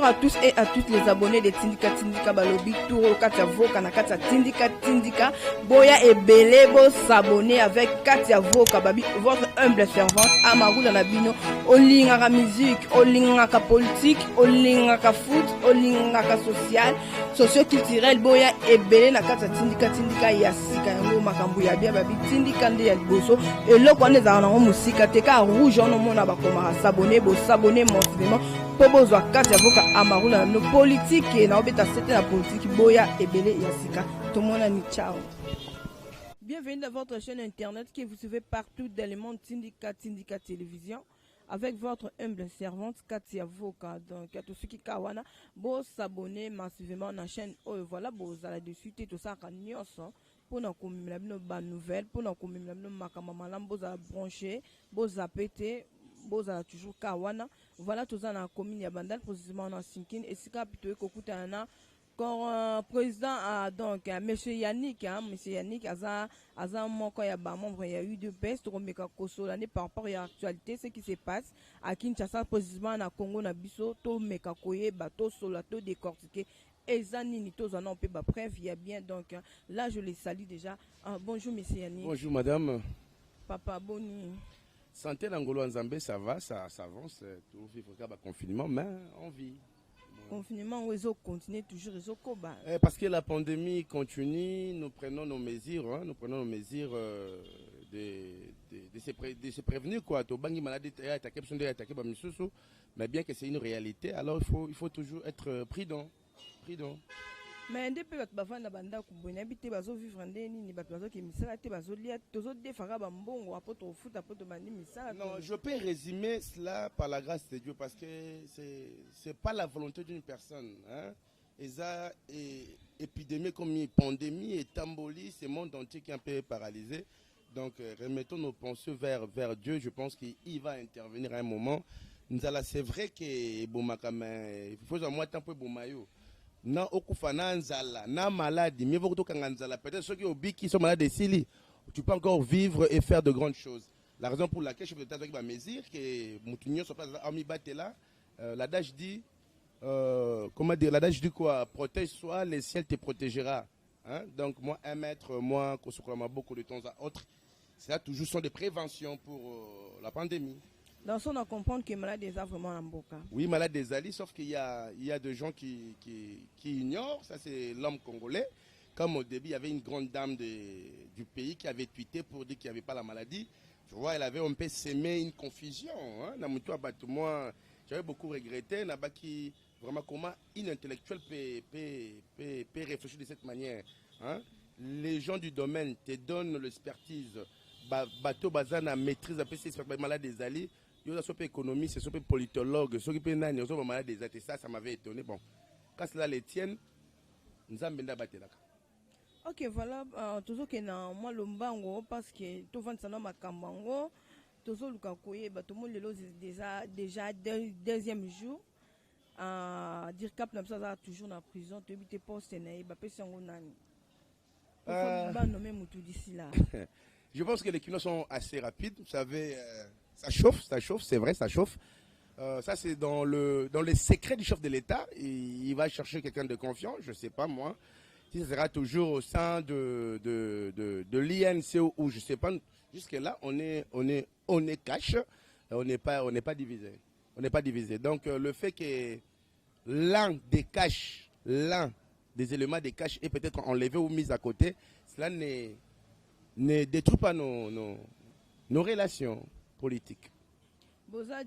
Bonjour à tous et à toutes les abonnés de Tindika Tindika Balobi Touro Katia Voka na Katia Tindika Tindika Boya et Belé bo s'abonner avec Katia Voka Babi, votre humble servante Amarou dans la bino. Olingaka musique, olingaka politique, olingaka foot, olingaka social, socio-culturel. Boya et Belé na Katia Tindika Tindika Yasika yango makambu ya bia Babi Tindika nde ya liboso. Et là quand les arnamo musika teka rouge on mona bakoma s'abonner bo s'abonner mensuellement. Pobozwa Katia Voka Amarou na no politique et na obeta c'était la politique Boya et Belé Yasika. Tout le monde a ni ciao. Bienvenue dans votre chaîne internet qui vous suivez partout dans le monde Tindika Tindika Télévision avec votre humble servante Katia Voka. Donc à tous ceux qui kawana bo s'abonner massivement à la chaîne. Oh voilà bo za la dessus tout ça kan nyonso pour na komimela bino ba nouvelle pour na komimela bino makama malam bo za brancher bo za péter bo za toujours kawana. Voilà tout ça na commune ya Bandal précisément na Sinkine et sika plutôt kokuta na quand président a donc monsieur Yannick Aza moko ya ba membre ya UDPS to meka koso l'année par rapport à l'actualité ce qui se passe à Kinshasa précisément na Congo na biso to meka koye bato solo to décortiquer ezani ni to zana on peut ba bref il y a bien donc là je les salue déjà. Bonjour monsieur Yannick. Bonjour madame. Papa Boni. Santé l'Angolo Nzambé, ça va, ça avance, tout vivre le confinement, mais on vit. Confinement, où ils continuent toujours, ils ont parce que la pandémie continue, nous prenons nos mesures, de se prévenir quoi. Tobangi maladie attaqué, mais bien que c'est une réalité, alors il faut toujours être prudent. Mais depuis que tu as banda kubona bité bazo vivre ndeni ni bato bazo ki misala te bazo lia tozo defara ba mbongo apoto foot apoto bandi misala. Non, je peux résumer cela par la grâce de Dieu parce que c'est pas la volonté d'une personne hein. Et ça épidémie comme une pandémie et tamboli, c'est le monde entier qui est un peu paralysé. Donc remettons nos pensées vers Dieu, je pense qu'il va intervenir à un moment. C'est vrai que bon il faut à moi temps pour bomayo. Na okufana nzala na maladie mieux vaut que nzala peut-être ceux qui sont malades de Sili tu peux encore vivre et faire de grandes choses. La raison pour laquelle je peux avec ma mesure que Moutounion soit pas armi batela l'adage dit comment dire l'adage dit quoi protège-toi le ciel te protégera hein? Donc moi 1 mètre moi qu'on beaucoup de temps à autre c'est là toujours sont des préventions pour la pandémie. Dans ce on comprend que malade des a vraiment en boca. Oui, malade des alliés, sauf qu'il y a des gens qui ignorent, ça c'est l'homme congolais. Comme au début, il y avait une grande dame du pays qui avait tweeté pour dire qu'il n'y avait pas la maladie. Tu vois, elle avait un peu sémé une confusion. Hein? Moi, j'avais beaucoup regretté. Vraiment, comment une intellectuelle peut réfléchir de cette manière. Hein? Les gens du domaine te donnent l'expertise. Bateau Bazana maîtrise un peu ces malades des alliés. Il y a des économistes, des politologues, des malades des alliés. Ça m'avait étonné. Bon, quand cela les tienne, nous avons bien battu là. Ok, voilà, toujours que na moi lombango parce que tout vent ça na makambango, toujours luka koye bato mo lelo déjà deuxième jour dire cap na ça toujours na prison, tu habite poste na ba pesa ngo nani. Ba nommer mutu d'ici là. Je pense que les kilos sont assez rapides. Vous savez, ça chauffe, c'est vrai, ça chauffe. Ça, c'est dans les secrets du chef de l'État. Il va chercher quelqu'un de confiance, je ne sais pas moi. Si ça sera toujours au sein de l'INC ou je ne sais pas. Jusque-là, on est cash, on n'est pas divisé. On n'est pas divisé. Donc, le fait que l'un des caches, l'un des éléments des caches est peut-être enlevé ou mis à côté, cela ne détruit pas nos relations politiques. Boza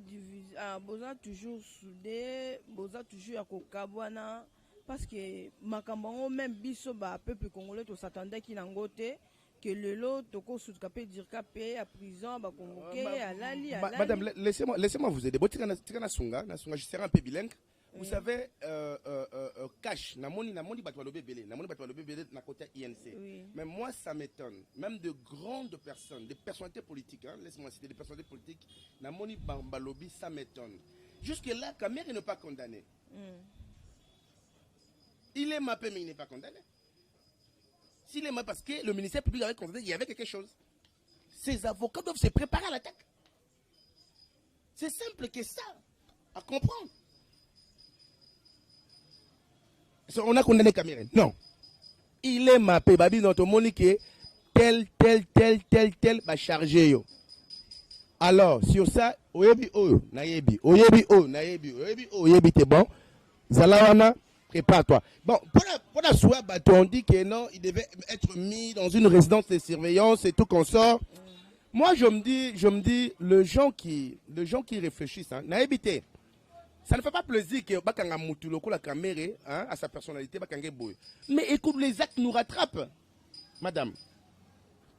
toujours soudé, Boza toujours à Kokabwana, parce que Makambango même biso ba peuple congolais to s'attendait qu'il en gote que le lot toko sous capé dire capé à prison ba convoqué à lali. Madame, laissez-moi vous aider. Botika sunga, je serai un peu bilingue. Vous savez, cash, namoni batwa lobe belé, na côté INC. Oui. Mais moi, ça m'étonne. Même de grandes personnes, des personnalités politiques, hein, laisse-moi citer des personnalités politiques, namoni balobi, ça m'étonne. Jusque-là, Kamer n'est pas condamné. Il est mappé, mais il n'est pas condamné. S'il est mappé, parce que le ministère public avait condamné, il y avait quelque chose. Ces avocats doivent se préparer à l'attaque. C'est simple que ça, à comprendre. On a condamné Cameroun. Non. Il est mappé. Babi, notre monique, tel, va charger. Yo. Alors, sur ça, oyebi, nayebi, t'es bon. Zalawana, prépare-toi. Bon, pour la soie, on dit que non, il devait être mis dans une résidence de surveillance et tout qu'on sort. Moi, je me dis, les gens qui réfléchissent, hein, naïbité, ça ne fait pas plaisir que Bakanga Moutuloko, la caméra, hein, à sa personnalité, Bakanga Boy. Mais écoute, les actes nous rattrapent, madame.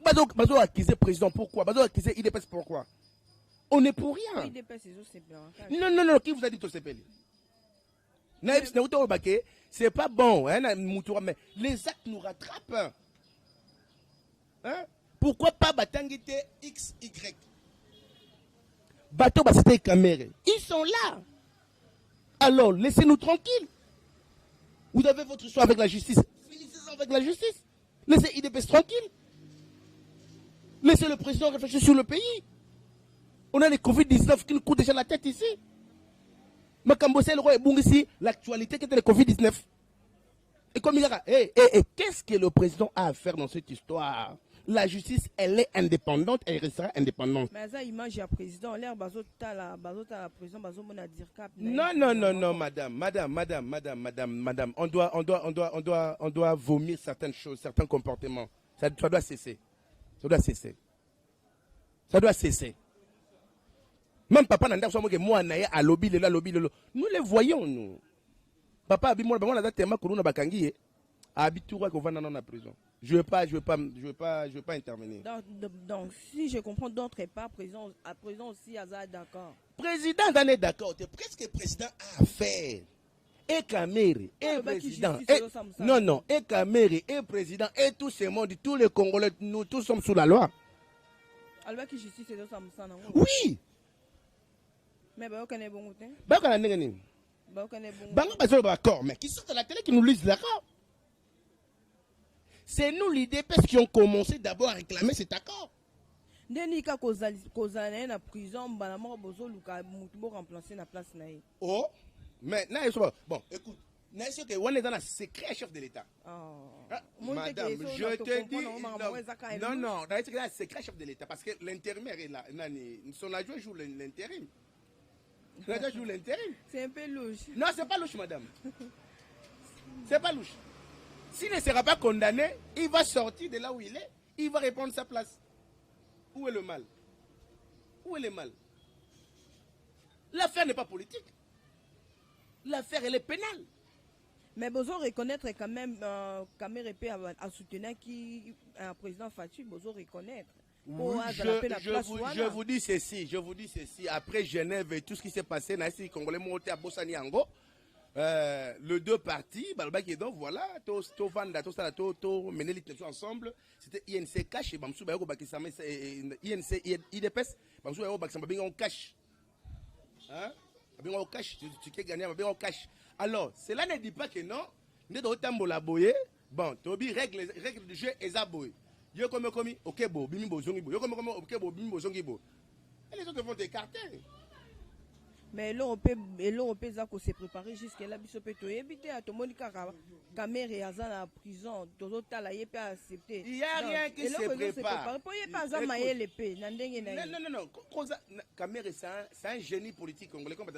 Bazo accusé président, pourquoi? Bazo accusé IDPS, pourquoi? On est pour rien. Non, qui vous a dit tout ce pays? C'est pas bon, hein, mais les actes nous rattrapent. Hein? Pourquoi pas Batangite XY? Bateau, c'était caméra. Ils sont là. Alors, laissez-nous tranquilles. Vous avez votre choix avec la justice. Finissez avec la justice. Laissez IDPS tranquille. Laissez le président réfléchir sur le pays. On a les Covid-19 qui nous coûtent déjà la tête ici. Macambosé, le roi est bon ici. L'actualité qui était le Covid-19. Et comme il y a, qu'est-ce que le président a à faire dans cette histoire? La justice, elle est indépendante, elle restera indépendante. Mais ça, image à président, l'air bazota la président, bazomona dire cap. Non, madame. On doit vomir certaines choses, certains comportements. Ça doit cesser. Ça doit cesser. Même papa n'a pas dit moi à lobby. Nous les voyons, nous. Papa a dit moi la date tellement que nous bakangi habitué qu'on va dans la prison. Je veux pas intervenir. Donc si je comprends d'autre part, président aussi Azad d'accord. Président est d'accord. Qu'est-ce que le président a à faire? Et Kamere, et président, et Kamere, et président, et tout ce monde, tous les Congolais, nous tous sommes sous la loi. Alors qui justice c'est ça? Oui. Mais bah on est bon côté. Bah on est bon. Bah on est d'accord, mais qui sont à la télé qui nous lisent l'accord. C'est nous l'IDPS qui ont commencé d'abord à réclamer cet accord. Denika kozana na prison banamo bozo luka mutubo remplacer na place naï. Oh, mais bon, écoute, n'est sûr que on est dans la secret chef de l'État. Madame, je te dis non, c'est la secret chef de l'État parce que l'intérimaire est là, son adjoint joue l'intérim. L'adjoint joue l'intérim. C'est un peu louche. Non, c'est pas louche, madame. C'est pas louche. S'il ne sera pas condamné, il va sortir de là où il est, il va répondre sa place. Où est le mal? Où est le mal? L'affaire n'est pas politique. L'affaire, elle est pénale. Mais besoin reconnaître quand même Kamérépé à soutenir qui un président Fatou, besoin reconnaître. Oui, je vous dis ceci. Après Genève et tout ce qui s'est passé, Nassi Congolais monté à Bossani Ango. Le deux partis, donc voilà, to vanda, to ça, to mener l'élection ensemble. C'était INC cash et Bamsou Bayoko Bakisame, INC IDPS, Bamsou Bayoko Bakisame, on cash. Hein? On cash, tu peux gagner, on cash. Alors, cela ne dit pas que non, nous devons tambola boye. Bon, Tobi règle du jeu et zaboye. Yo comme ok bo, bimi bo zongi bo. Yo comme ok bo, bimi bo zongi bo. Et les autres vont t'écarter. Mais l'Europe s'est préparé jusqu'à là, bisop peut éviter à tout le monde Kamere et Azan à la prison, tout le temps là, il peut accepter. Il n'y a rien qui se prépare. Non. Kamere, c'est un génie politique congolais, comme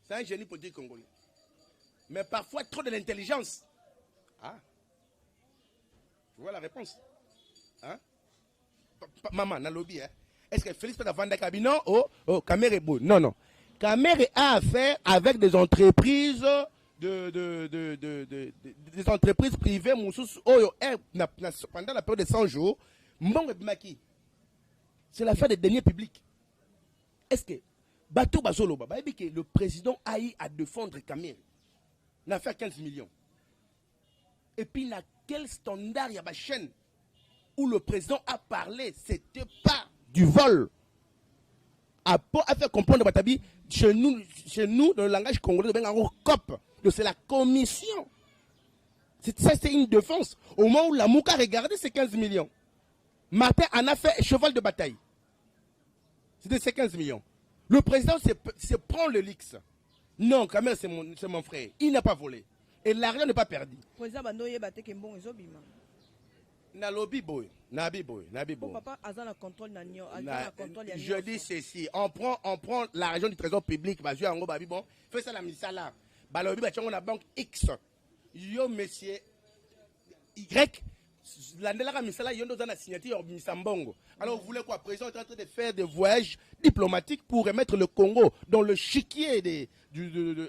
c'est un génie politique congolais. Mais parfois, trop de l'intelligence. Ah. Tu vois la réponse? Hein? Maman, dans le lobby, hein? Est-ce que Félix peut vendre cabinet? Oh, Kamere est beau. Non. Kamere a affaire avec des entreprises des entreprises privées pendant la période de 100 jours. C'est l'affaire des deniers publics. Est-ce que Bato Bazolo, le président a eu à défendre Kamere? Il a fait 15 millions. Et puis, il a quel standard il y a ma chaîne où le président a parlé? C'était pas du vol. À faire comprendre Batabi, chez nous, dans le langage congolais, c'est la commission. Ça, c'est une défense. Au moment où la Mouka regardait ces 15 millions, Martin en a fait cheval de bataille. C'était ces 15 millions. Le président se prend le lix. Non, quand même, c'est mon frère. Il n'a pas volé. Et l'argent n'est pas perdu. Président Bandoye Bateke Mbong Ezobima. Nalobi boy, nabi boy. Papa Azana contrôle Nanyo. Je dis ceci, on prend l'argent du trésor public, bah, en gros, bah, bon, fais ça la mise là. Bah, le bah, on a banque X. Yo, monsieur Y. L'année là, misala, yo, dans la signature, Misambongo. Alors, vous voulez quoi? Président est en train de faire des voyages diplomatiques pour remettre le Congo dans le chiquier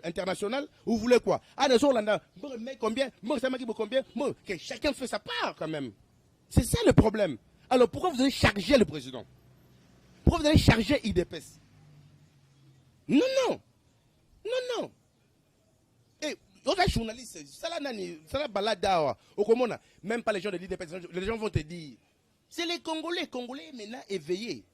international. Vous voulez quoi? Ah, des jours là, combien? Combien? Que chacun fait sa part quand même. C'est ça le problème. Alors, pourquoi vous allez charger le président? Pourquoi vous allez charger IDPS? Non, non. Non, non. Et autres journalistes, ça la balade, même pas les gens de l'IDPS, les gens vont te dire, c'est les Congolais maintenant éveillés.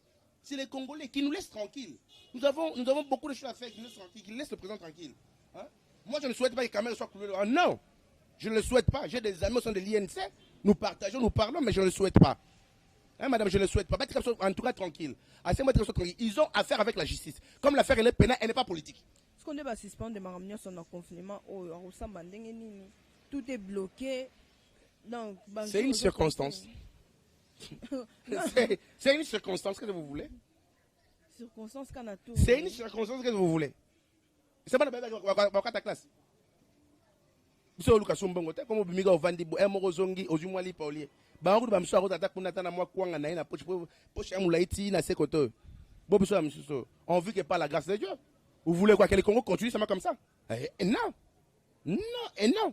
C'est les Congolais qui nous laissent tranquilles. Nous avons beaucoup de choses à faire qui nous laissent tranquilles, qui laissent le président tranquille. Hein? Moi, je ne souhaite pas que Kamel soit cloué. Non, je ne le souhaite pas. J'ai des amis au sein de l'INC. Nous partageons, nous parlons, mais je ne le souhaite pas. Hein, madame, je ne le souhaite pas. En tout cas, tranquille. Ils ont affaire avec la justice. Comme l'affaire elle est pénale, elle n'est pas politique. Est-ce qu'on doit suspendre des maramiens sur notre confinement? Tout est bloqué. C'est une circonstance. C'est une circonstance que vous voulez. Circonstance qu'on a tout. C'est une circonstance que vous voulez. C'est pas la classe. Vous avez Lucas Mbongo, comme vous avez vendu, vous avez vendu, vous avez vendu, bango ba mso akota kunata na mwa kwanga na ina poche ya mulaiti na sekoto bobo so amsuso on veut que par la grâce de Dieu vous voulez quoi que le Congo continue ça comme ça non non et non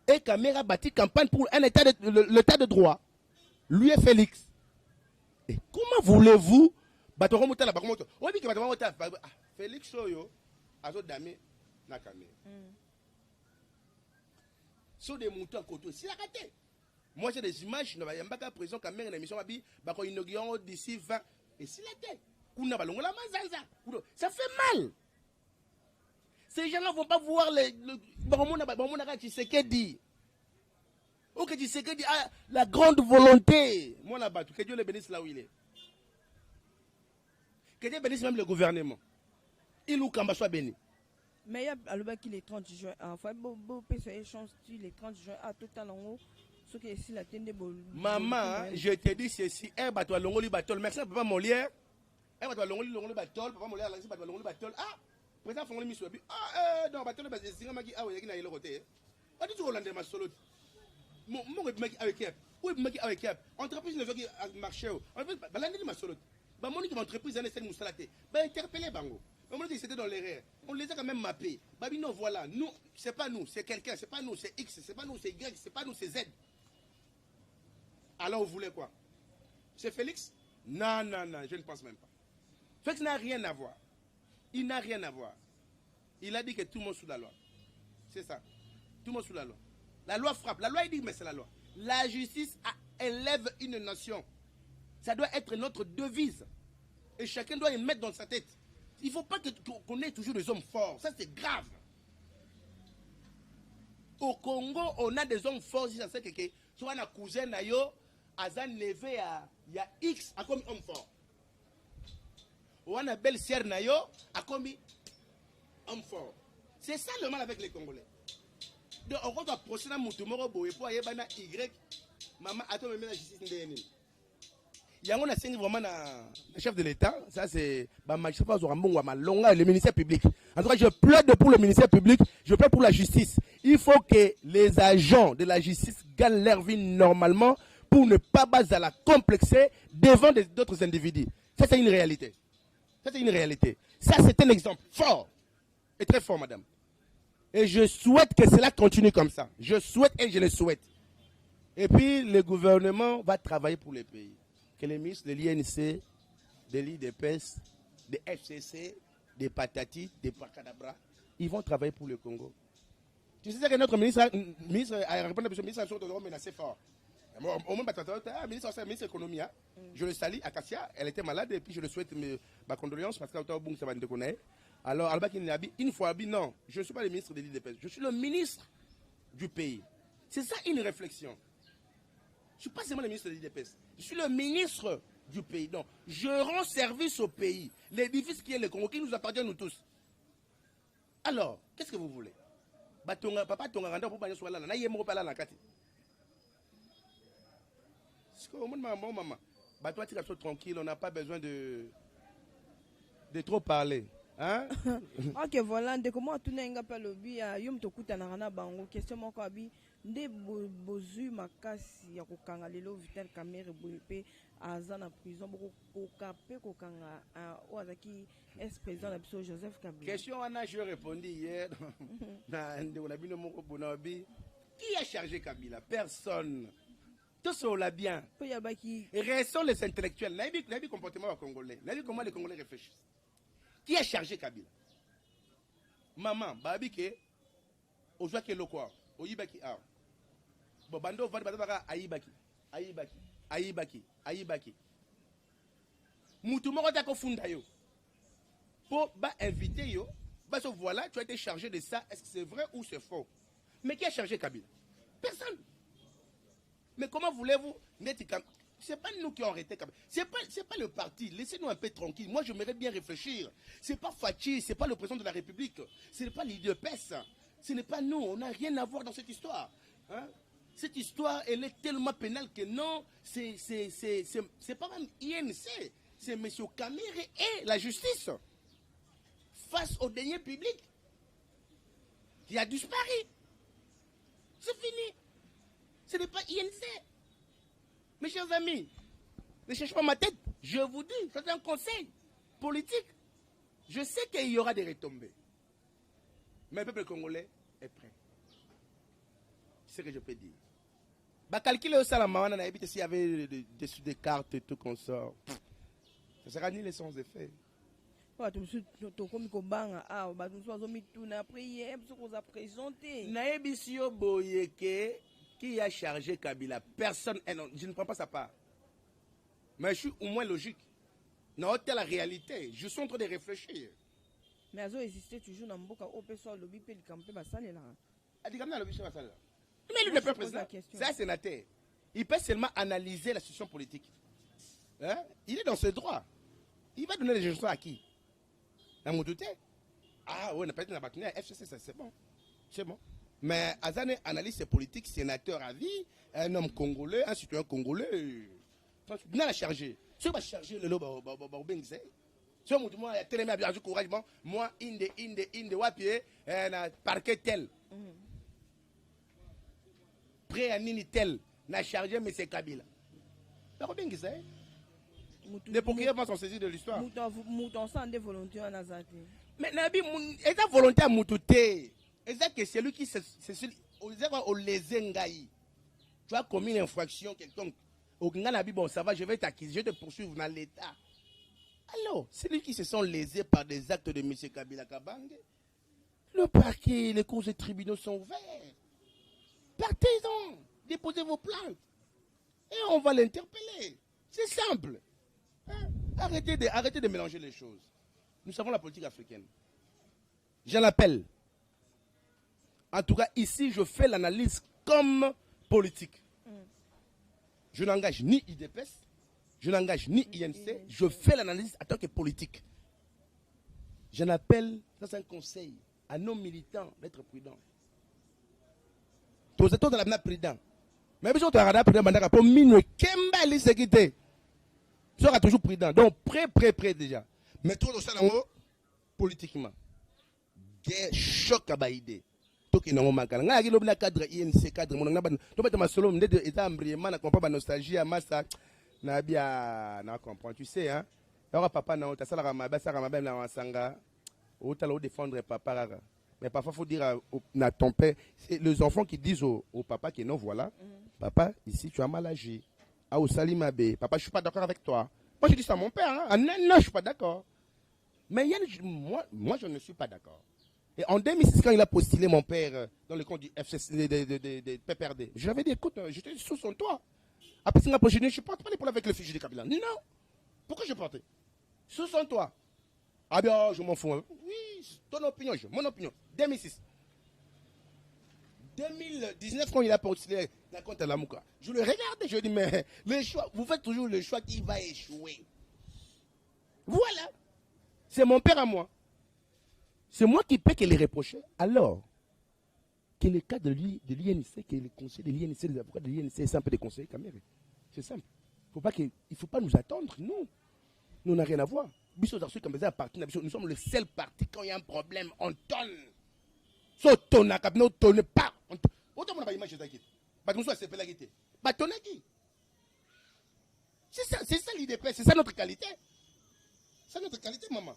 et Kamera bâtit campagne pour un état l'état de droit lui est Félix et comment voulez-vous batoro mutala bakomoto obi ke batoro mutala Félix oyo azo dame na Kamera sur des moutons côté c'est la raté. Moi, j'ai des images, il y a un président qui a une émission qui a inauguré d'ici 20. Et s'il était, ça fait mal. Ces gens-là ne vont pas voir ce dit. Ok, tu sais que dit la grande volonté. Moi, là-bas, que Dieu le bénisse là où il est. Que Dieu bénisse même le gouvernement. Il ou Kamba soit béni. Mais il y a le 30 juin. Enfin, échange les 30 juin à tout à l'heure. Maman, je te dis ceci, un bateau longoli batol, merci papa Molière. Un bateau longoli batol, papa Molière lancé bateau longoli batol. Ah, président Fongoli Missobi. Ah, non, bateau bas c'est maki ah ouais, il y a le côté. On dit tout Hollandais ma solo. Mon maki avec cap. Oui, maki avec cap. Entreprise ne veut pas marcher. On veut ba l'année ma solo. Ba moni qui entreprise année c'est moussalaté. Ba interpeller bango. On m'a dit c'était dans l'erreur. On les a quand même mappés. Babi non voilà, nous, c'est pas nous, c'est quelqu'un, c'est pas nous, c'est X, c'est pas nous, c'est Y, c'est pas nous, c'est Z. Alors vous voulez quoi? C'est Félix? Non, non, non, je ne pense même pas. Félix n'a rien à voir. Il n'a rien à voir. Il a dit que tout le monde sous la loi. C'est ça. Tout le monde sous la loi. La loi frappe. La loi, il dit, mais c'est la loi. La justice élève une nation. Ça doit être notre devise. Et chacun doit y mettre dans sa tête. Il ne faut pas qu'on ait toujours des hommes forts. Ça, c'est grave. Au Congo, on a des hommes forts. Si ça sait que soit un cousin, Azan levé il y a X a comme homme fort. Ou un belle sœur nayo a comme homme fort. C'est ça le mal avec les Congolais. Donc on va approcher dans Moutoumoro Boé pour aller bana Y. Maman attends mais la justice ndeni. Il y a un vraiment le chef de l'État, ça c'est magistrat le ministère public. En tout cas, je plaide pour le ministère public, je plaide pour la justice. Il faut que les agents de la justice gagnent leur vie normalement pour ne pas baser la complexer devant d'autres individus. Ça c'est une réalité. Ça c'est une réalité. Ça c'est un exemple fort et très fort, madame. Et je souhaite que cela continue comme ça. Je souhaite et je le souhaite. Et puis le gouvernement va travailler pour le pays. Que les ministres de l'INC, de l'IDPS, de FCC, des Patati, des Pacadabra, ils vont travailler pour le Congo. Tu sais que notre ministre a répondu à la ministre a menacé fort. Au moins, ministre de l'économie, je le salue, Acacia, elle était malade et puis je le souhaite ma condoléance parce que ça va nous connaître. Alors, une fois, non, je ne suis pas le ministre de l'IDPS, je suis le ministre du pays. C'est ça une réflexion. Je ne suis pas seulement le ministre de l'IDPS. Je suis le ministre du pays. Donc, je rends service au pays. L'édifice qui est le Congo, qui nous appartient nous tous. Alors, qu'est-ce que vous voulez? Papa tonga randa pour banyo swala na yemo pala na kati. Parce que au monde maman. Toi tu es tranquille, on n'a pas besoin de trop parler. Hein? Ok, voilà, de comment tu n'as pas le bien, yum to kuta na rana bango, question moko abi, nde bozu makasi ya kokanga lelo Vital Kamerhe boyepe aza na prison boko kokape kokanga oazaki ex-président na biso Joseph Kabila. Question wana je répondis hier na ndeko na bino moko bonabi, qui a chargé Kabila? Personne. Tout cela bien. Et restons les intellectuels. Naïbi comportement congolais. Naïbi comment les Congolais réfléchissent. Qui a chargé Kabila? Maman, babi ke ozwa ke lokwa, oyibaki a. Bo bando vandi bazaba ayibaki. Mutu moko ta ko funda yo. Po ba inviter yo, ba so voilà, tu as été chargé de ça, est-ce que c'est vrai ou c'est faux? Mais qui a chargé Kabila? Personne. Mais comment voulez-vous? C'est pas nous qui avons arrêté. C'est pas le parti. Laissez-nous un peu tranquille. Moi, je m'aimerais bien réfléchir. C'est pas Fachi, c'est pas le président de la République. Ce n'est pas l'IDPS. Ce n'est pas nous. On n'a rien à voir dans cette histoire. Hein? Cette histoire, elle est tellement pénale que non, c'est pas même INC. C'est M. Kamerhe et la justice. Face au denier public qui a disparu. C'est fini. Ce n'est pas INC. Mes chers amis, ne cherchez pas ma tête. Je vous dis, c'est un conseil politique. Je sais qu'il y aura des retombées. Mais le peuple congolais est prêt. C'est ce que je peux dire. Bah, calculer au Salama, on a évité s'il y avait des cartes et tout qu'on sort. Ça ne sera ni les sens de fait. Naebisio Boyeke. Qui a chargé Kabila? Personne. Non, je ne prends pas sa part. Mais je suis au moins logique. Non, c'est la réalité. Je suis en train de réfléchir. Mais Azo existait toujours dans Mboka Opeso lobby pe campé basale là. Mais lui ne peut pas président. C'est un sénateur. Il peut seulement analyser la situation politique. Hein? Il est dans ses droits. Il va donner les gestions à qui? Dans mon douté. Ah oui, on n'a pas été dans la partenaire. FCC, c'est bon. C'est bon. Mais Azane analyste politique, sénateur à vie, un homme congolais, un citoyen congolais, il a chargé. Si on va charger le lobo, si on me dit, moi, il y a tellement de courage, moi, inde, wapier, parquet tel. Prêt à nini tel, n'a chargé M. Kabila. Les procureurs vont s'en saisir de l'histoire. Mouton sans des volontaires en Azate. Mais Nabi, il est volontaire à Moutouté. C'est celui qui se tu as commis une infraction quelconque. Bon, ça va, je vais t'accuser, je vais te poursuivre dans l'État. Alors, celui qui se sont lésés par des actes de M. Kabila Kabange, le parquet, les cours et tribunaux sont ouverts. Partez-en, déposez vos plaintes. Et on va l'interpeller. C'est simple. Hein? Arrêtez de mélanger les choses. Nous savons la politique africaine. J'en appelle. En tout cas, ici, je fais l'analyse comme politique. Je n'engage ni IDPS, je n'engage ni INC, je fais l'analyse en tant que politique. J'en appelle, ça c'est un conseil, à nos militants d'être prudents. Tous dans la même prudent. Mais si on te prudent, pour minuit, Kemba sécurité. Tu seras toujours prudent. Donc, prêt déjà. Mais tout ça, politiquement. Guerre, choc à baïdé. Qui n'ont pas cadre INC cadre mon solo nostalgie massa na bia na comprend tu sais hein papa na ta sala ma na wasanga ou défendre papa mais parfois faut dire na ton père c'est les enfants qui disent au papa que non voilà papa ici tu as mal agi ah au salimabe papa je suis pas d'accord avec toi moi je dis ça à mon père hein? Non je suis pas d'accord mais moi je ne suis pas d'accord. Et en 2006, quand il a postulé mon père dans le compte du FCC, de PPRD, je lui avais dit, écoute, j'étais sous son toit. Après, je ne suis pas parlé pour avec le fusil de Kabila. Non. Pourquoi je portais? Sous son toit. Ah bien, je m'en fous. Oui, ton opinion, mon opinion. 2006. 2019, quand il a postulé dans le compte de la Mouka, je le regardais, je lui dis, mais le choix, vous faites toujours le choix qui va échouer. Voilà. C'est mon père à moi. C'est moi qui peux les reprocher. Alors, que le cas de l'INC, que les conseils de l'INC, les avocats de l'INC, c'est simple de conseiller Kamere. C'est simple. Il ne faut pas nous attendre, nous. Nous n'avons rien à voir. Nous sommes le seul parti quand il y a un problème, on tonne. On tonne pas. C'est ça l'IDP, c'est ça notre qualité. C'est notre qualité, maman.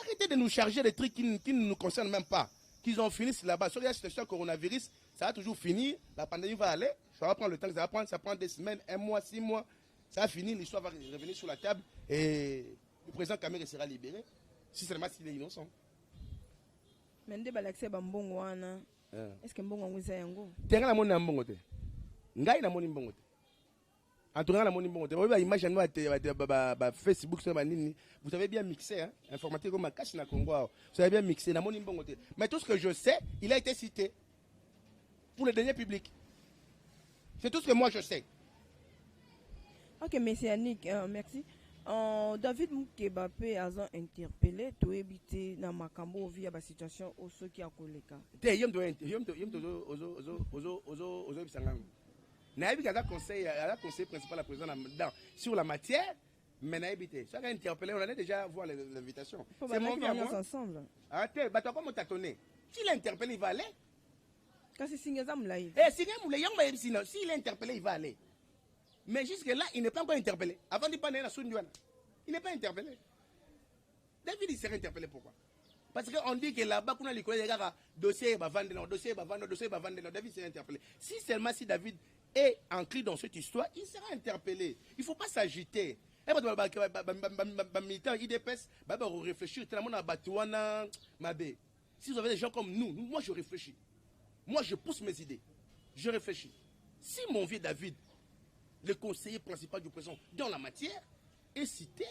Arrêtez de nous charger des trucs qui ne nous concernent même pas. Qu'ils ont fini là-bas. Sur la situation coronavirus, ça va toujours finir. La pandémie va aller. Ça va prendre le temps que ça va prendre. Ça prend des semaines, 1 mois, 6 mois. Ça va finir. L'histoire va revenir sur la table. Et le président Kamere sera libéré. Si seulement s'il est innocent. Mais est-ce que Mbongo est yango? Tenga la moni mbongo te. Ngai na moni mbongo te. En tout cas, la moni mbongo te. Vous image à Facebook sur nini. Vous avez bien mixé hein, informatique comme cache na Congo. Vous avez bien mixé na moni mbongo te. Mais tout ce que je sais, il a été cité pour le dernier public. C'est tout ce que moi je sais. OK, monsieur Yannick, merci. David Moukebape a interpellé to éviter na makambo via la situation au ceux qui a koleka. Te yom ozo bisangam. Naïbi a conseil principal à la présidente sur la matière, mais naïbi te. Ça a interpellé, on a déjà voir l'invitation. C'est mon bien ensemble. Ah te, bah toi comment t'as tonné? S'il est interpellé, il va aller. Quand c'est Singazam live. Eh Singazam live, on va sinon s'il est interpellé, il va aller. Mais jusque-là, il n'est pas encore interpellé. Avant de parler à Soundouane, il n'est pas interpellé. David, il serait interpellé pourquoi? Parce qu'on dit que là-bas, qu'on a les collègues, dossier, dossier, David serait interpellé. Si seulement si David est ancré dans cette histoire, il sera interpellé. Il ne faut pas s'agiter. IDPS, réfléchir. Si vous avez des gens comme nous, moi je réfléchis. Moi je pousse mes idées. Je réfléchis. Si mon vieux David, le conseiller principal du président dans la matière, est cité,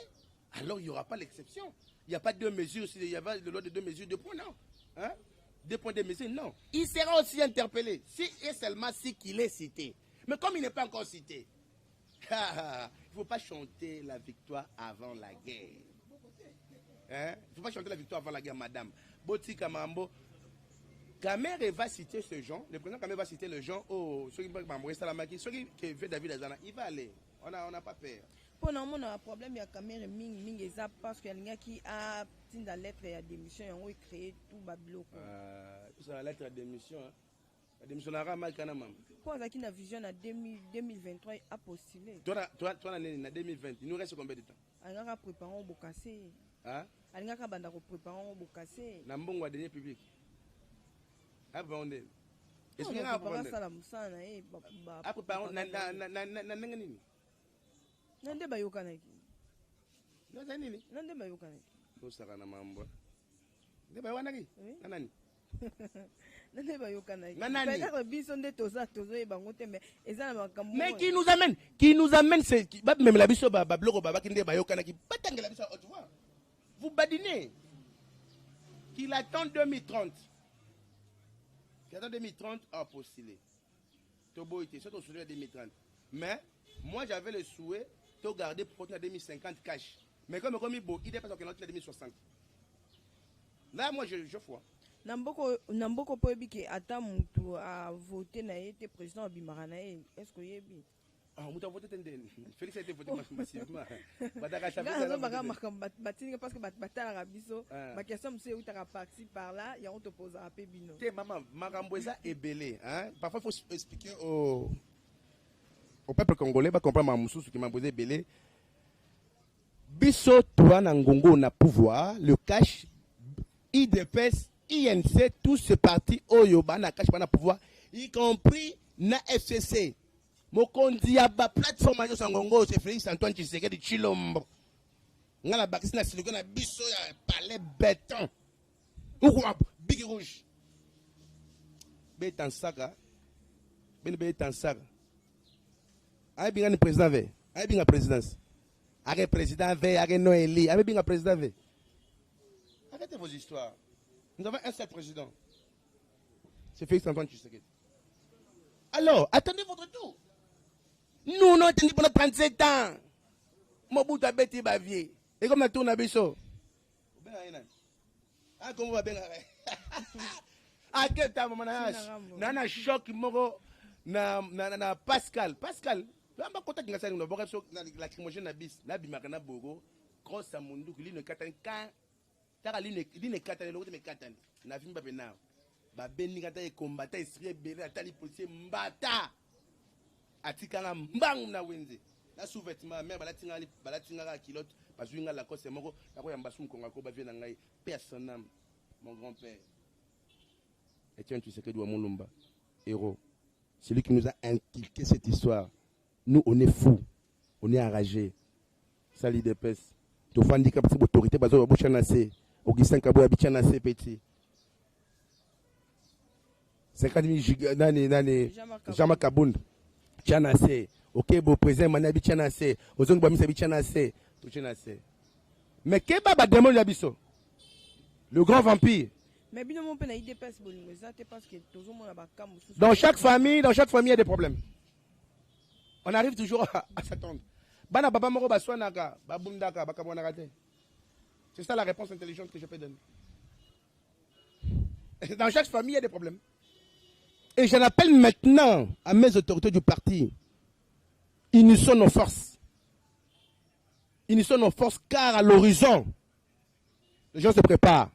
alors il n'y aura pas l'exception. Il n'y a pas deux mesures, il y a pas de loi de 2 mesures, 2 points, non. Hein? 2 points de mesures, non. Il sera aussi interpellé, si et seulement si qu'il est cité. Mais comme il n'est pas encore cité, il ne faut pas chanter la victoire avant la guerre. Hein? Il ne faut pas chanter la victoire avant la guerre, madame. Boti Kamambo. Kamere va citer ce genre, le président Kamere va citer le genre, ceux qui veut David Azana, il va aller. On n'a pas peur. Pour nous, on a un problème, il y a Kamere Ming, parce qu'il y a qui a une lettre de démission, on a créé tout Babylone. C'est la lettre de démission. La démission n'a pas mal. Pour qu'il y a une vision en 2023 à postuler. Toi, en 2020, il nous reste combien de temps? On a préparé un bocassé. On a préparé un bocassé. On a un dernier public. Après, on est. Est-ce qu'il y a un problème? Après, nande bayokanaki nani nande bayokanaki to saka na mambo nde bayokanaki nani nande bayokanaki nani peut-être biso nde toza bango te mais eza na makambo mais qui nous amène c'est même la biso babloko babaki nde bayokanaki batangela biso tu vois vous badinez qu'il attend 2030 a postulé tobo était surtout sur 2030 mais moi j'avais le souhait de garder pour 2050 cash. Mais comme il dépasse en 2060. Là, moi, je vois. Namboko Poebi qui attend Moutou à voter na été président à Bimarana. Est-ce que y bien? Ah, Moutou a voté Félix a été voté massivement. Parce que Batal Arabiso, ma question c'est où tu as parti par là, il y a on te pose à Pébino. Maman, Maramboueza est belé. Parfois, il faut expliquer au peuple congolais, pas comprendre ma moussou qui m'a posé belé. Biso toi nangongo na pouvoir, le cash, IDPS, INC, tous ces partis Oyoba na cash na pouvoir, y compris na FCC. Mokondi aba plateforme de Sangongo, c'est Félix Antoine Tshisekedi Chilombo. Ngala bakisi na siliko na biso ya palais béton. Ou big rouge. Bétan saka. Bétan saka. Aïe bien le président V. Aïe bien la présidence. Aïe président V. Aïe Noélie. Aïe bien le président V. Arrêtez vos histoires. Nous avons un seul président. C'est Félix Antoine Tshisekedi. Alors, attendez votre tour. Nous, non, attendez pendant 37 ans. Mobutu a bêté Bavier. Et comme la tourne à Bisso. Ah, comment va bien? aketa mama na choc moko na Pascal lamba kota kinga sali no boka so la lacrymogène na bis la bimaka na bogo cross à mundu kili katani ka taka line katani lokote me katani na vimba pena ba beni kata e combattant esprit belé atali policier mbata atikanga mbang na wenze la sous-vêtement mère balatinga ka kilote bazwinga la cose mokoako ya mbasu mkonga ko ba vient na ngai personne mon grand-père Etienne Tshisekedi wa Mulumba héros celui qui nous a inculqué cette histoire. Nous, on est fous, on est enragés. Ça, l'IDPS. Tu fais handicap, c'est l'autorité, parce que tu Augustin Kabou a dit petit. 50 000 Jean-Marc Kabound. Tchanase. Ok, bon, président Manabi Tchanase. Ozong Bamisa Tchanase. Tout Tchanase. Mais qu'est-ce que le démon Yabiso? Le grand vampire. Mais bien, mon père, il dépasse parce que toujours mon abakam. Dans chaque famille, il y a des problèmes. On arrive toujours à s'attendre. Bana baba moro baswanaka, babundaka, bakabonarate. C'est ça la réponse intelligente que je peux donner. Dans chaque famille, il y a des problèmes. Et j'en appelle maintenant à mes autorités du parti. Unissons nos forces. Unissons nos forces car à l'horizon, les gens se préparent.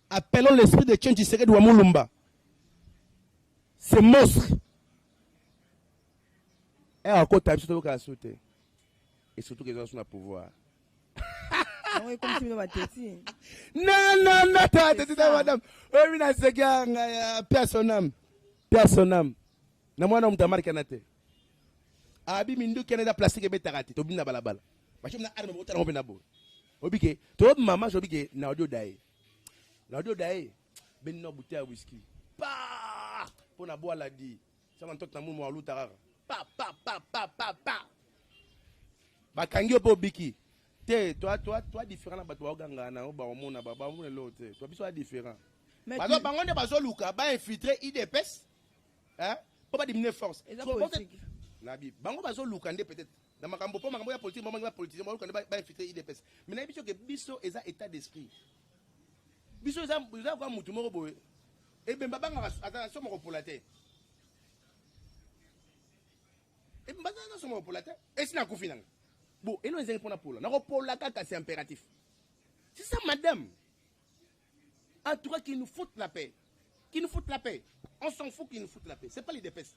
Appelons l'esprit de Etienne Tshisekedi wa Mulumba. C'est monstre. Et encore, tu as surtout qu'à sauter. Et surtout que les gens sont à pouvoir. Non, madame. Oui, personne. Personne. Na mwana mtamari kanate. Abi mindu Canada plastique be tarati to binna balabala. Bashi na arme motara ngombe na bo. Obike, to mama jobike na audio dai. Na audio dai ben no bouteille whisky. Pa! Pour na boire la di. Ça va tot na mumu wa lutara. Pa. Bakangi po biki. Te, toi différent na bato wa ganga na ba omona ba omona l'autre. Toi biso différent. Bazo bangonde bazo luka ba infiltrer IDPS. Hein? Pas diminuer force. Nabi, bango bazo lukande peut-être. Dans makambo po makambo ya politique, makambo ya politique, makambo lukande ba infiltrer IDPS. Mais na biso que biso eza état d'esprit. Biso eza kwa mutu moko boye. Et ben babanga attention moko polate. Et ben babanga so moko polate. Et sina kufinanga. Bon, et nous les pour la pola. Na ko pola kaka c'est impératif. C'est ça madame. En tout cas qu'il nous foute la paix. Qu'il nous foute la paix. On s'en fout qu'il nous foute la paix. C'est pas l'IDPS.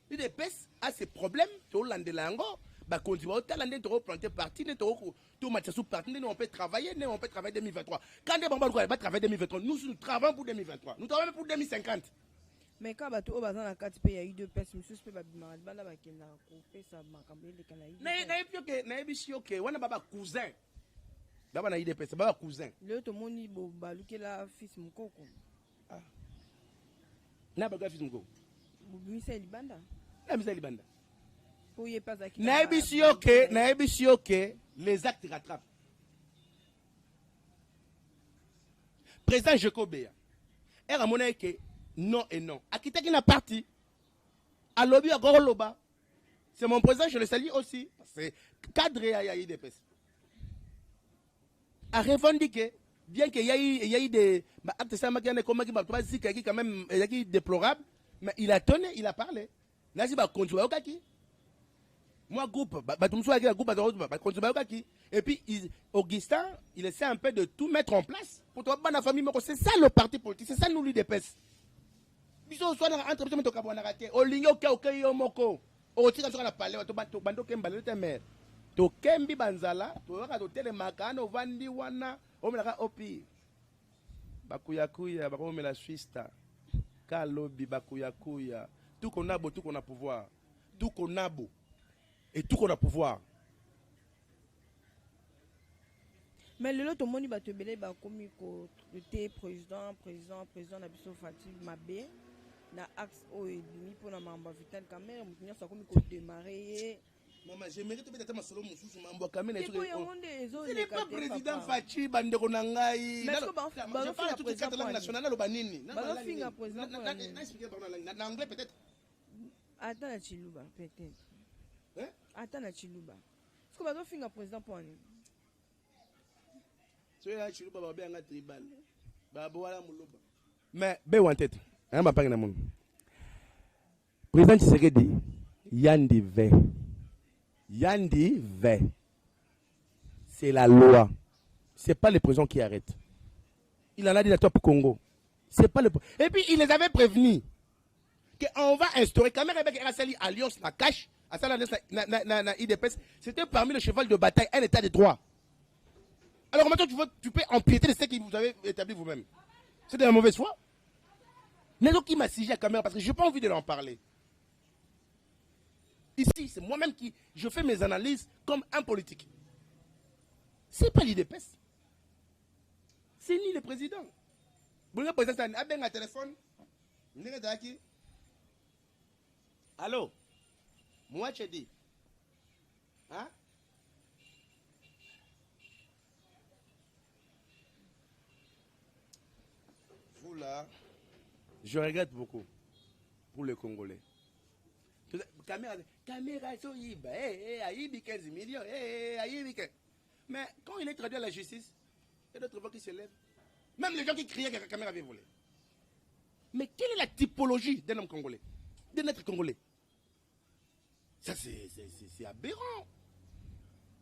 L'IDPS a ses problèmes. Tu as landé l'ango. Bah, quand tu vas landé, tu vas planter parti. Tu vas mettre sous parti. On peut travailler. On peut travailler 2023. Quand les bambas va travailler 2023, nous travaillons pour 2023. Nous travaillons pour 2050. Mais quand tu as dans la carte pays, il y a eu deux personnes. Je suis pas mal. Banda ba kena couper ça makambo le kana. Na ebi ok. Wana baba cousin. Baba na IDPS. Baba cousin. Le to moni bo baluke la fils mukoko. Na baga fils mukoko. Bimisa libanda. Na bimisa libanda. Pour y pasaki. Na ebi ok. Les actes rattrapent. Président Jekobea. Era mona que non et non. Akitaki na parti. A lobby à Goroloba. C'est mon président, je le salue aussi. C'est cadre à IDPS. A revendiqué, bien qu'il y ait eu des actes qui quand même déplorables, mais il a tenu, il a parlé. Là, il va continuer au kaki. Moi, groupe, et puis Augustin, il essaie un peu de tout mettre en place pour toi, la famille. C'est ça le parti politique, c'est ça nous l'IDPS. Biso soit dans entreprise to kabona raté o lingo ke yo moko o tika so na pale to bando kembale te mer to kembi banzala to ka to tele makano vandi wana o mela ka opi bakuya bakomela swista kalobi bakuya tout qu'on a beau tout qu'on a pouvoir tout qu'on a beau et tout qu'on a pouvoir. Mais le lot moni ba te belé ba komi ko te président na biso Fatih Mabé na axe o edimi pour na mamba vital caméra mutnya sa komi ko démarrer. Maman, j'aimerais te mettre ma solo mususu mambo caméra et tout. Ce n'est pas président Fatih bandeko na ngai. Je parle tout quatre langues nationales lo banini. Na finga président. Na expliquer en anglais peut-être. Attends na chiluba peut-être. Hein? Attends na chiluba. Est-ce que ba finga président pour ani? So ya chiluba ba bien tribal. Mais be en tête hein ba na mon président Tshisekedi Yandi V c'est la loi, c'est pas les prisons qui arrêtent. Il en a dit la top Congo, c'est pas le et puis il les avait prévenus qu'on va instaurer quand même avec Rassali Alliance la cache à ça na IDPS, c'était parmi le cheval de bataille un état de droit. Alors maintenant tu peux empiéter de ce que vous avez établi vous-même. C'est de la mauvaise foi. Mais donc, qui m'a sigé à la caméra parce que je n'ai pas envie de leur en parler. Ici, c'est moi-même qui je fais mes analyses comme un politique. Ce n'est pas l'IDPS. C'est ni le président. Le président, il a un téléphone. Allô? Moi, je dis. Hein? Vous là. Je regrette beaucoup pour les Congolais. Caméra, sur Iba, Aïbi 15 millions, Aïbi. Mais quand il est traduit à la justice, il y a d'autres voix qui se lèvent. Même les gens qui criaient que la caméra avait volé. Mais quelle est la typologie d'un homme congolais, d'un être congolais? Ça, c'est aberrant.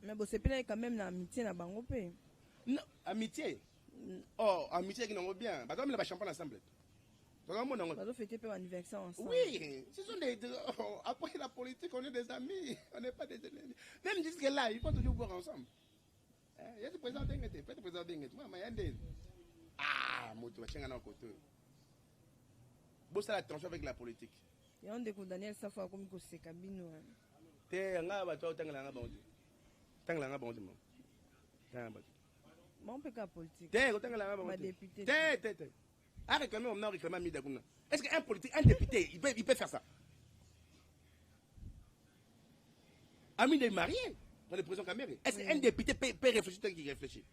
Mais bon, c'est quand même l'amitié na Bangopé. Non, amitié. Oh, amitié qui n'ont bien. Bah, comme il y a champagne ensemble. On fêter un anniversaire ensemble. Oui, ce sont des. Après la politique, on est des amis. On n'est pas des ennemis. Même jusque-là, il faut toujours boire ensemble. Il y a des présidents d'Engete. Il y a des présidents d'Engete. Moi, il y a des. Ah, moi, tu vas chérir dans côté. Bon, c'est la tension avec la politique. Il y a un découp Daniel Safa comme que c'est cabine. T'es un gars, tu as un bon Dieu. T'as un bon Dieu. T'as un bon Dieu. Moi, on peut qu'à politique. T'es un bon Ma Dieu. députée. T'es. À réclamer, on a réclamé à Midaguna. Est-ce qu'un politique, un député, il peut faire ça? Amida est marié dans les prisons camérées. Est-ce qu'un député peut réfléchir tel qu'il réfléchit?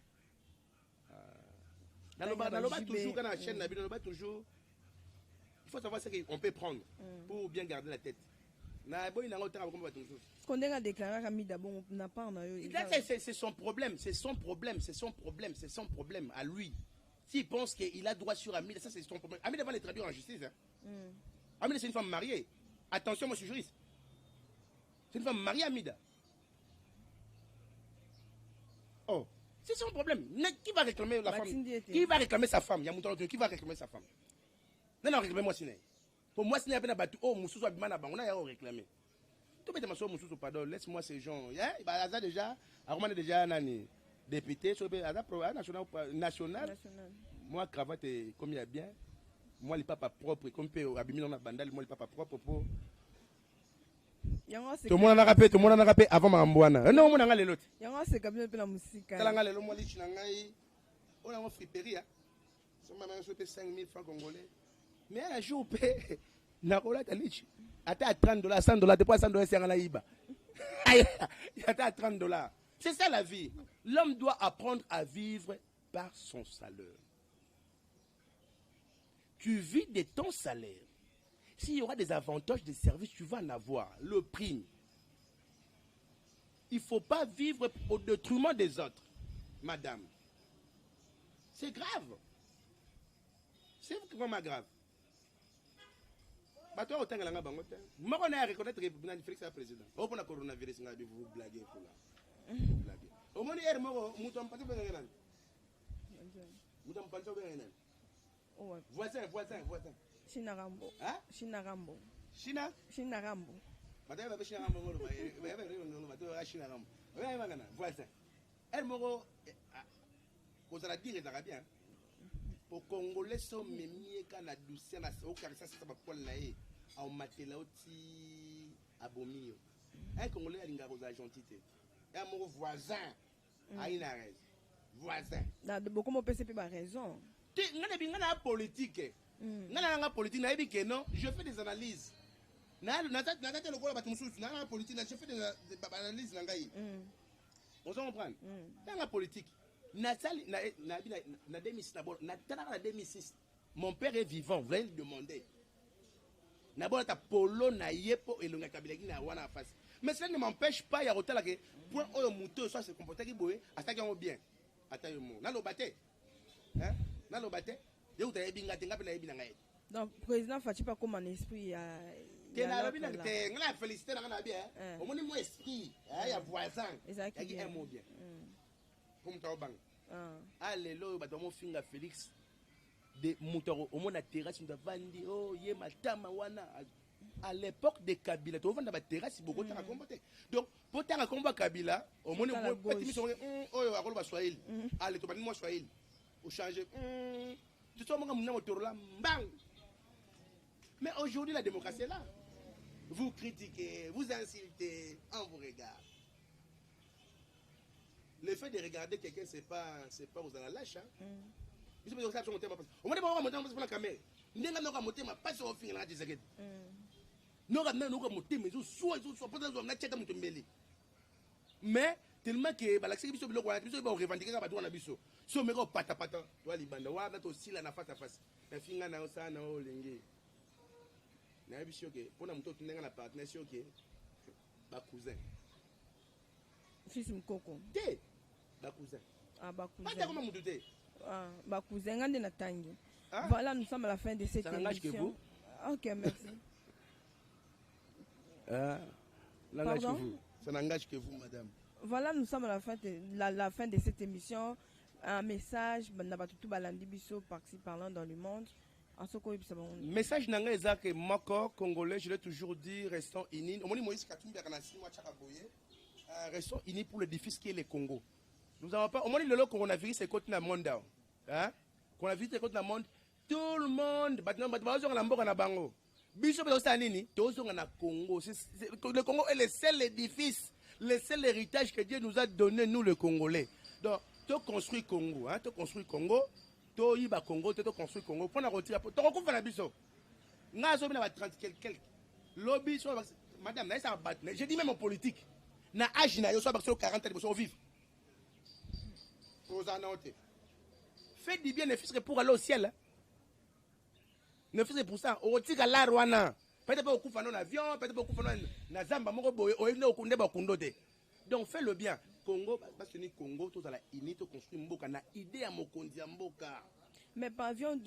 Dans le bas, toujours, quand on a la chaîne, dans le bas, toujours, il faut savoir ce qu'on peut prendre pour bien garder la tête. Ce qu'on a déclaré à Amida, bon, on n'a pas. C'est son problème, c'est son problème à lui. S'il pense qu'il a droit sur Amida, ça c'est son problème. Amida va les traduire en justice. Hein. Amida c'est une femme mariée. Attention, moi je suis juriste. C'est une femme mariée, Amida. Oh, c'est son problème. Qui va réclamer la femme? Qui va réclamer sa femme? Qui va réclamer sa femme? Non, réclamez-moi si n'est. Pour moi, si n'est pas battu, oh, Moussou soit bien on a réclamé. Tout le monde Moussou, pardon, laisse-moi ces gens. Bah, ça déjà, Armand est déjà nani. Député, national. Moi, cravate, comme il y a bien. Moi, le papa propre, comme peut abîmer dans la bandale, moi, le papa propre pour. Tout le monde en a rappelé avant ma mbouana. Non, on a les l'autre. C'est comme la musique. On a le moi, on a une friperie. Ça m'a fait 5 000 francs congolais. Mais un jour, n'a pas la liche. À $30, $100, depuis $100, c'est un laïba. Il y a $30. C'est ça la vie. L'homme doit apprendre à vivre par son salaire. Tu vis de ton salaire. S'il y aura des avantages, des services, tu vas en avoir. Le prime. Il ne faut pas vivre au détriment des autres, madame. C'est grave. C'est vraiment grave. Bah toi, autant que la banque, moi on a reconnaître que Félix est le président. Au point de coronavirus, vous blaguez pour là. Au moins hier, moi, mouton pas de bien. Mouton pas de bien. Voisin. Chinarambo. Hein? Chinarambo. Chinarambo. Madame va Chinarambo. Voisin. Elle m'a dit la dire les Arabiens. Pour Congolais sont mémiés quand la douceur n'a aucun ça c'est pas pour l'aïe en matela oti abomi. Un Congolais a l'ingarosa gentillité. Un mon voisin a une raison. Voisin. Là de beaucoup mon PCP a raison. Tu n'as pas politique. N'as pas politique n'a dit que non, je fais des analyses. N'a le quoi n'a politique, je fais des analyses nangai. On s'en comprend. Dans la politique. Mon père est vivant, vous allez le demander. Mais cela ne m'empêche pas, il y a autant que pour un mouton soit se comporter qui boit, à ça qui est bien. Na lo bate. Yo ta yebi ngate ngapi na yebi na ngai. Donc président Fachi pas comme en esprit na lobi na te ngala féliciter na bien. Au moins mo esprit, ya voisin. Yaki un mot bien. Comme ta obang. Alléluia ba mo finga Félix de mutoro au moins na terrasse nda vandi oh ye matama wana. À l'époque de Kabila, tu vois, dans la terrasse, beaucoup de temps à combattre. Donc, pour tant à combattre Kabila, au moins, on peut dire, oh, à quoi va Swahili. Allez, tu vas dire, moi, Swahili. Au changer, tu sais, moi, mon autour là, bang. Mais aujourd'hui, la démocratie est là. Vous critiquez, vous insultez, on vous regarde. Le fait de regarder quelqu'un, c'est pas vous allez lâcher. Au moins, on va monter la caméra. On va monter ma passe au film là, tu sais. Non, mais tellement que l'accès biso biloko wana biso ba revendiquer ka batwana biso so meko pata pata to libanda wa na to sila na face à face na finga na osana o lenge na biso ke pona mto tunenga na partnership ke ba cousin fils mkoko te ba cousin ba cousin pas comment mto te ba cousin ngande na tangi. Voilà, nous sommes à la fin de cette émission. OK, merci. Ça n'engage que vous, madame. Voilà, nous sommes à la fin de cette émission. Un message, par-ci parlant dans le monde. Message nanga que Mako, Congolais, je l'ai toujours dit, restons unis. Restons unis pour le défi qui est le Congo. Nous n'avons pas. Au moins, le coronavirus est contre le monde. Hein? Coronavirus est contre le monde. Tout le monde. Le Congo est le seul édifice, le seul héritage que Dieu nous a donné, nous les Congolais. Donc, tu construis Congo, tu construis Congo, tu y vas Congo, tu construis Congo. Pour la retirer, tu recouvres la biso. N'a pas 30 quelques. Lobby, madame, je dis même en politique. Na âge na yo soit 40 ans de vivre. Faites du bien, ne fût-ce que pour aller au ciel. Ne fût-ce que pour ça. Au tika la rwana. Peut-être pas au coup en avion, peut-être pas au coup en zamba moko boye, au ine au kunde ba kundote. Donc fais le bien. Congo, parce que ni Congo, tout à la inite construit mboka na idée à mokondi mboka. Mais pavillon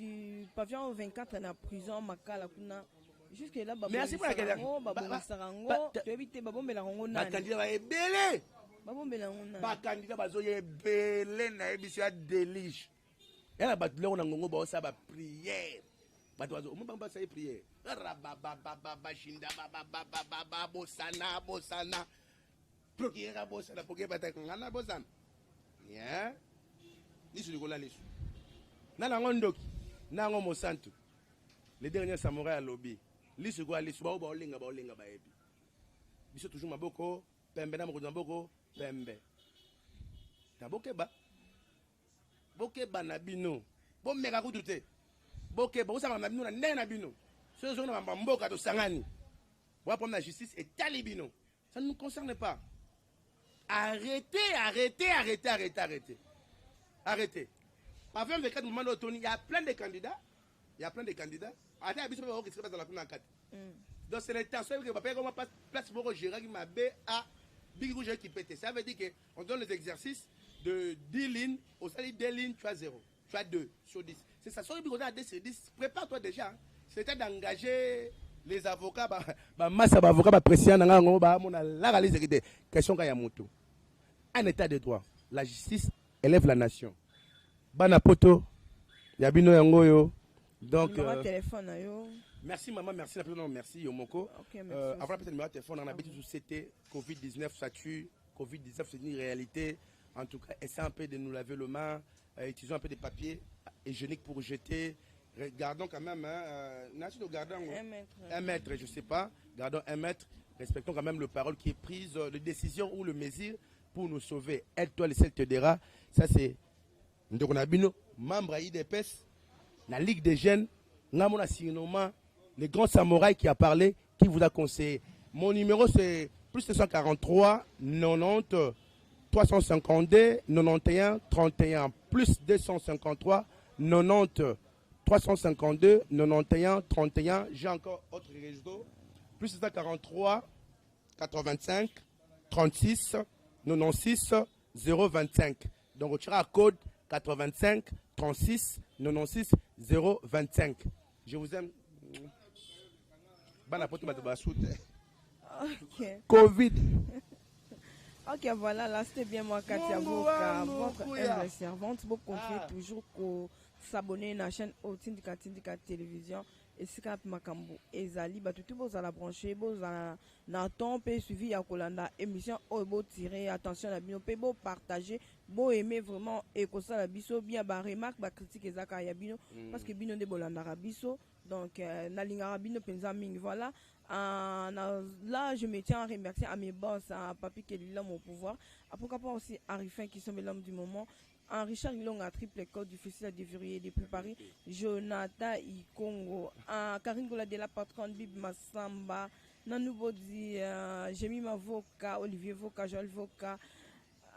24 na prison makala kuna. Jusque là babo. Merci pour la question. Babo sarango, tu éviter babo melango na. Ba candidat ba ebele. Babo melango na. Ba candidat bazo ebele na ebiso ya délige. Et la battle on a ngongo ba sa ba prière. Batoazo, on va faire prière. Rababababa shinda baba bosana. Procureur bosana pour que bata ngana bosana. Yeah. Nisu likola nisu. Na ngondoki, na ngomo santu. Les derniers samouraïs à lobby. Lisu go lisu ba olinga ba ebi. Biso toujours maboko, pembe na moko maboko, pembe. Tabokeba. Bokeba na bino. Bo meka kutute. Boke ba usanga na bino na ndena bino. Ce jour na mboka to sangani. Bo problème la justice est talibino. Ça ne nous concerne pas. Arrêtez. Par 24 moments d'automne, il y a plein de candidats. Attends, il y a qui se passe dans la commune en 4. Donc c'est l'intention que papa comment place pour gérer qui m'a à Big Rouge qui pète. Ça veut dire que on donne les exercices de 10 lignes, au salaire 2 lignes, tu as 0. Tu as 2 sur 10. C'est ça, sur le bureau à 10 sur 10. Prépare-toi déjà. C'était d'engager les avocats, masse d'avocats, président, la réalité des questions qu'il y a moto. Un état de droit. La justice élève la nation. Banapoto, Yabino Yangoyo. Donc, merci maman, merci Yomoko. Okay, merci. Avant peut-être numéro de téléphone, on a habitué sur CT, Covid-19, ça tue. Covid-19, c'est une réalité. En tout cas, essayez un peu de nous laver les mains. Utilisons un peu de papier hygiénique pour jeter. Gardons quand même, un mètre, je ne sais pas. Gardons 1 mètre. Respectons quand même le parole qui est prise, les décisions ou le mesure pour nous sauver. Aide-toi, le ciel te dira. Ça, c'est Ndonabino, membre à IDPS, la Ligue des jeunes, Namona Sinoma, le grand samouraï qui a parlé, qui vous a conseillé. Mon numéro, c'est plus 243 90 352 91 31 plus 253 90 352 91 31. J'ai encore autre réseau. Plus 243 85 36 96 025. Donc, on tire à code 85 36 96 025. Je vous aime. Ok. Covid. Ok, voilà, là c'était bien moi, Katia Voka, votre humble servante. Vous continuez toujours à s'abonner à la chaîne Tindika Tindika Télévision. Et si vous makambo ezali batutu bozala branché bozala na temps pe suivi ya kolanda émission obo tirer attention na bino pe bo partager bo aimer vraiment et ko sala biso bien ba remarque ba critique ezaka ya bino parce que bino de bolanda biso donc na lingara bino penza mingi voilà. Là je me tiens à remercier à mes boss à Papi Kelila mon pouvoir à pourquoi pas aussi Arifin qui sont l'homme du moment. En Richard Ilong à triple code difficile à déverrouiller depuis Paris. Jonathan Ikongo. En Karine Gola de la patronne Bib Massamba. Nanoubo dit Jémi Mavoka, Olivier Voka, Joël Voka.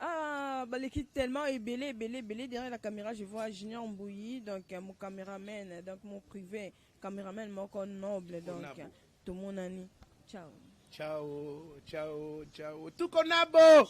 Ah, bah, l'équipe tellement est belé. Derrière la caméra, je vois Junior Mbouyi, donc mon caméraman, donc mon privé, caméraman, mon noble, donc tout mon ami. Ciao. Ciao. Tout qu'on a beau.